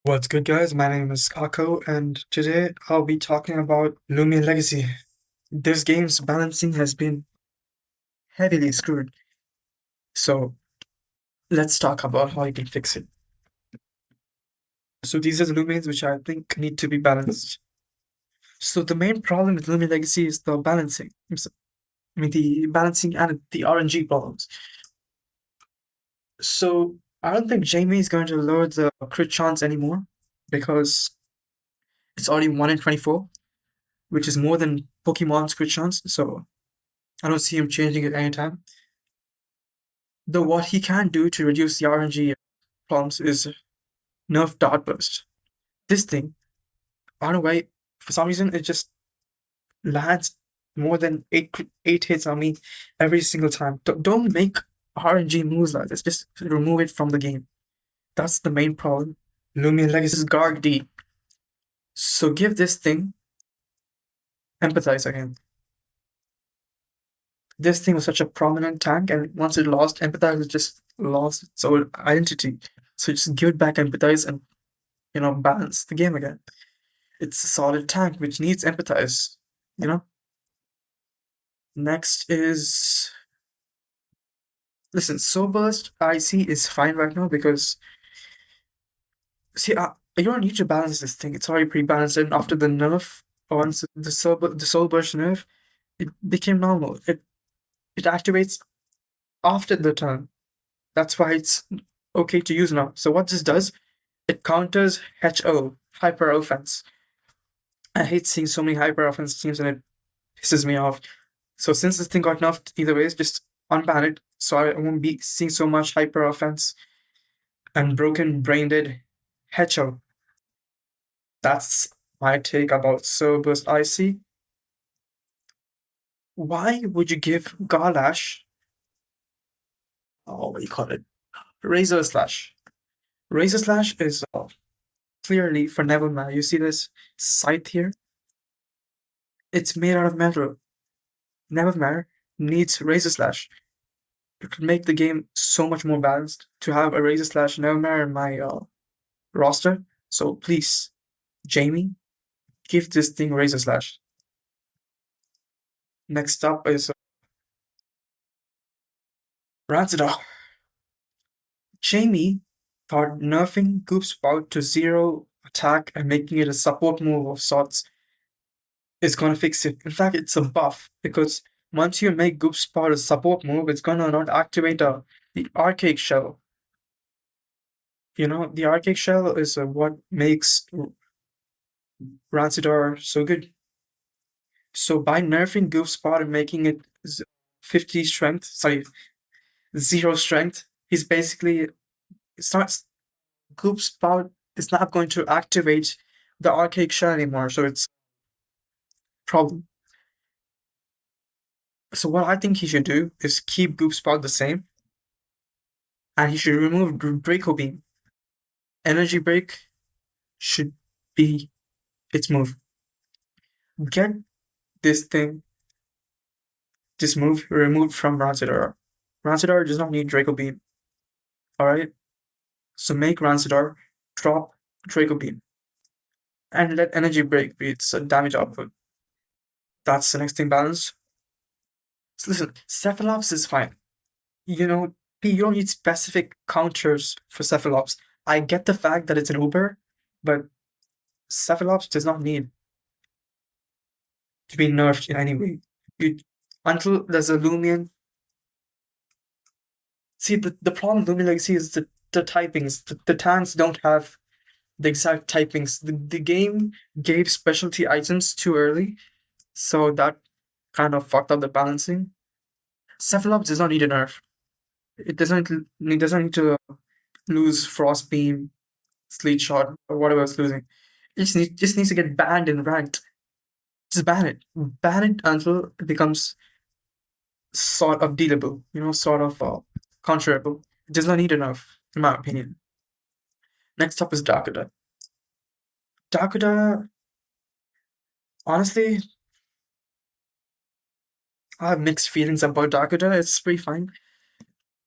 What's good, guys? My name is Kako, and today I'll be talking about Loomian Legacy. This game's balancing has been heavily screwed, so let's talk about how you can fix it. So these are the Loomians which I think need to be balanced. So the main problem with Loomian Legacy is the balancing. The balancing and the RNG problems. So I don't think Jamie is going to lower the crit chance anymore because it's already 1 in 24, which is more than Pokemon's crit chance. So I don't see him changing it anytime. Though what he can do to reduce the RNG problems is nerf Dart Burst. This thing, I don't know why, for some reason, it just lands more than eight hits on me every single time. Don't make RNG moves like this. Just remove it from the game. That's the main problem. Loomian Legacy is Guard D. So give this thing Empathize again. This thing was such a prominent tank, and once it lost Empathize, it just lost its own identity. So just give it back Empathize and balance the game again. It's a solid tank which needs Empathize, you know? Next is listen, Soul Burst IC is fine right now because see you don't need to balance this thing. It's already pre-balanced, and after the nerf, once the Soul Burst nerf, it became normal. It activates after the turn. That's why it's okay to use now. So what this does, it counters HO, Hyper Offense. I hate seeing so many Hyper Offense teams and it pisses me off. So since this thing got nerfed either ways, just unban it so I won't be seeing so much Hyper Offense and broken brain dead HO. That's my take about Soul Burst IC. Why would you give Garlash, what do you call it? Razor Slash. Razor Slash is clearly for Nevermare. You see this scythe here? It's made out of metal. Nevermare needs Razor Slash. It could make the game so much more balanced to have a Razor Slash Nevermare in my roster. So please, Jamie, give this thing Razor Slash. Next up is Rancida. Jamie thought nerfing Goop Spout to 0 attack and making it a support move of sorts is gonna fix it. In fact, it's a buff because once you make Goop Spout a support move, it's gonna not activate the Archaic Shell. The Archaic Shell is what makes Rancidor so good. So by nerfing Goof Spot and making it 50 strength, sorry, 0 strength, he's basically starts Goof Spot is not going to activate the Archaic Shell anymore, so it's a problem. So what I think he should do is keep Goof Spot the same, and he should remove Draco Beam. Energy Break should be its move. Get this move removed from Rancidor. Rancidor does not need Draco Beam. Alright? So make Rancidor drop Draco Beam. And let Energy Break be its damage output. That's the next thing balanced. So listen, Cephalops is fine. You don't need specific counters for Cephalops. I get the fact that it's an Uber, but Cephalops does not need to be nerfed in any way. Until there's a Loomian. See, the problem with Loomian Legacy is the typings. The tanks don't have the exact typings. The game gave specialty items too early, so that kind of fucked up the balancing. Cephalops does not need a nerf. It doesn't need to lose Frost Beam, Sleet Shot, or whatever it's losing. It just needs to get banned in ranked. Just ban it. Ban it until it becomes sort of dealable, sort of counterable. It does not need enough, in my opinion. Next up is Darkoda. Darkoda, honestly, I have mixed feelings about Darkoda. It's pretty fine.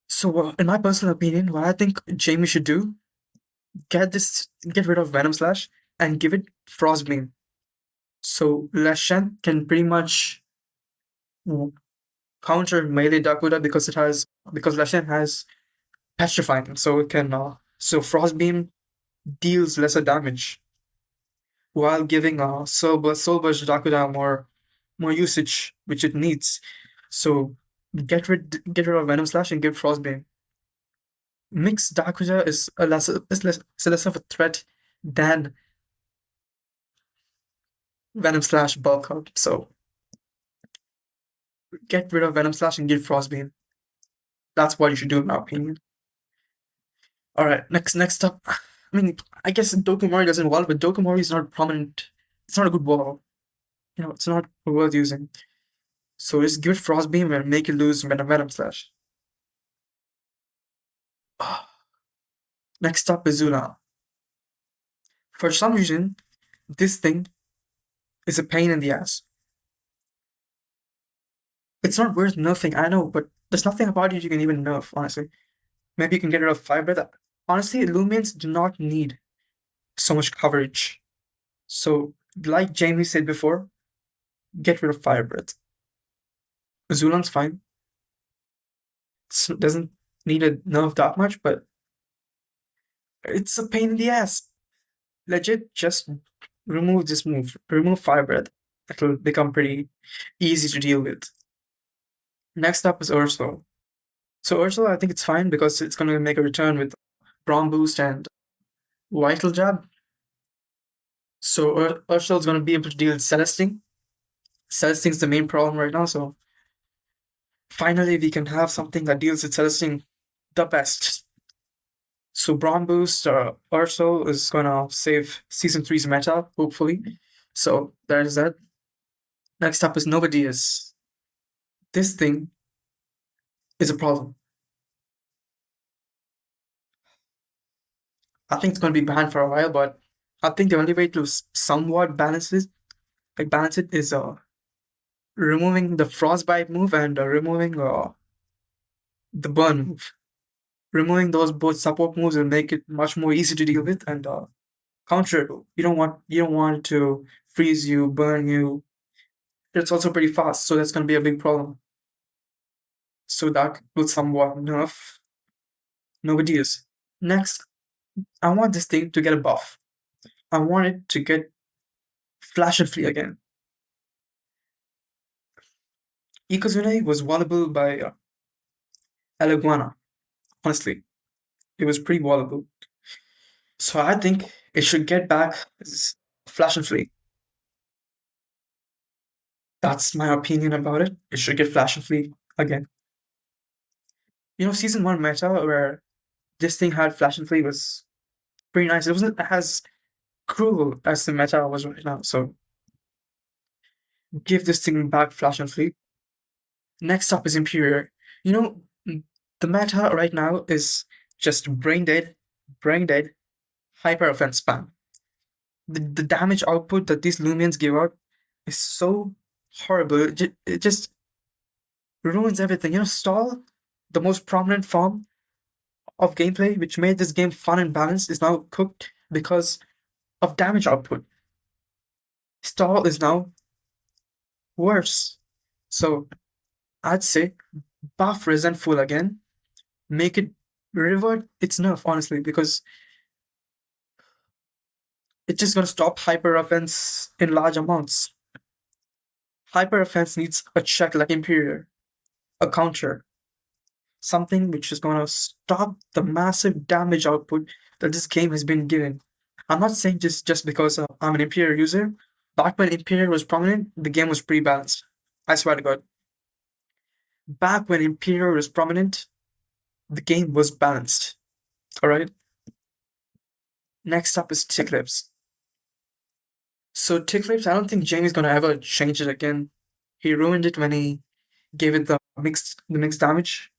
So, in my personal opinion, what I think Jamie should do get rid of Venom Slash and give it Frost Beam. So Leshen can pretty much counter melee Dakuda because Leshen has petrifying, so it can so Frost Beam deals lesser damage while giving Soul Burst Dakuda more usage, which it needs. So get rid of Venom Slash and give Frost Beam. Mixed Dakuja is less of a threat than Venom Slash bulk out. So get rid of Venom Slash and give Frost Beam. That's what you should do in my opinion. Alright, next up. I mean, I guess Dokomori doesn't wall, but Dokomori is not prominent. It's not a good wall. You know, it's not worth using. So just give it Frost Beam and make it lose Venom Slash. Next up is Zuna. For some reason, this thing is a pain in the ass. It's not worth nerfing, I know, but there's nothing about it you can even nerf, honestly. Maybe you can get rid of Fire Breath. Honestly, Lumians do not need so much coverage. So, like Jamie said before, get rid of Fire Breath. Zulan's fine. It doesn't need a nerf that much, but it's a pain in the ass. Legit, just remove this move. Remove Fire Breath. It'll become pretty easy to deal with. Next up is Urso. So Urso, I think it's fine because it's going to make a return with Braum Boost and Vital Jab. So Urso is going to be able to deal with Celesting. Celesting's the main problem right now, so finally we can have something that deals with Celesting the best. So Braum Boost Urso is going to save Season 3's meta, hopefully. So there's that. Next up is Nova Diaz. This thing is a problem. I think it's going to be banned for a while, but I think the only way to somewhat balance it is removing the Frostbite move and removing the Burn move. Removing those both support moves will make it much more easy to deal with and counterable. You don't want it to freeze you, burn you. It's also pretty fast, so that's going to be a big problem. So that will somewhat nerf Nova Diaz. Next, I want this thing to get a buff. I want it to get Flash and Flee again. Ikozune was wallable by Eleguana. Honestly, it was pretty wallable. So I think it should get back Flash and Flee. That's my opinion about it. It should get Flash and Flee again. You know, Season 1 meta where this thing had Flash and Flee was pretty nice. It wasn't as cruel as the meta was right now, so give this thing back Flash and Flee. Next up is Imperial. You know, the meta right now is just brain dead, hyper offense spam. The damage output that these Lumians give out is so horrible. It just ruins everything. You know, Stall, the most prominent form of gameplay, which made this game fun and balanced, is now cooked because of damage output. Stall is now worse. So I'd say buff Resentful again. Make it revert its nerf, honestly, because it's just gonna stop hyper offense in large amounts. Hyper offense needs a check like Imperial, a counter, something which is gonna stop the massive damage output that this game has been given. I'm not saying just because I'm an Imperial user. Back when Imperial was prominent, the game was pretty balanced. I swear to God. Back when Imperial was prominent, the game was balanced. Alright? Next up is Ticlips. So Ticlips, I don't think Jamie's gonna ever change it again. He ruined it when he gave it the mixed damage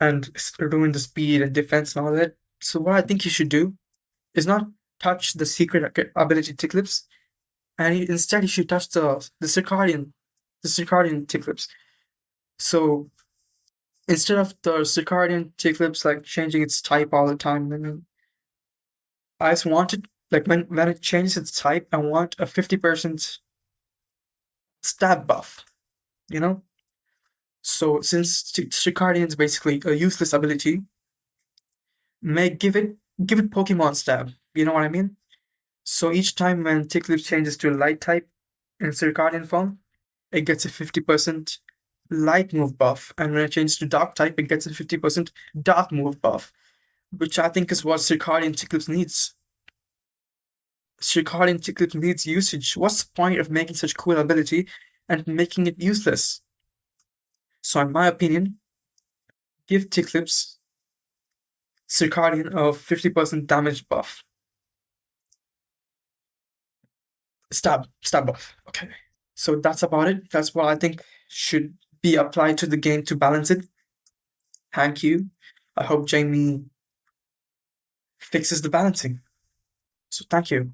and ruined the speed and defense and all that. So what I think he should do is not touch the secret ability Ticlips, and instead he should touch the Circadian Ticlips. So instead of the Circadian Ticlips like changing its type all the time, I just wanted, like, when it changes its type, I want a 50% stab buff, you know? So since Shikardian is basically a useless ability, may give it Pokemon stab. You know what I mean? So each time when Ticklip changes to a light type in Circadian form, it gets a 50% light move buff, and when it changes to dark type, it gets a 50% dark move buff, which I think is what Circadian Ticklip needs. Circadian Ticklip needs usage. What's the point of making such cool ability and making it useless? So in my opinion, give Ticklip's Circadian a 50% damage buff. Stab buff. Okay. So that's about it. That's what I think should be applied to the game to balance it. Thank you. I hope Jamie fixes the balancing. So thank you.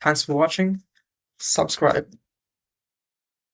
Thanks for watching. Subscribe.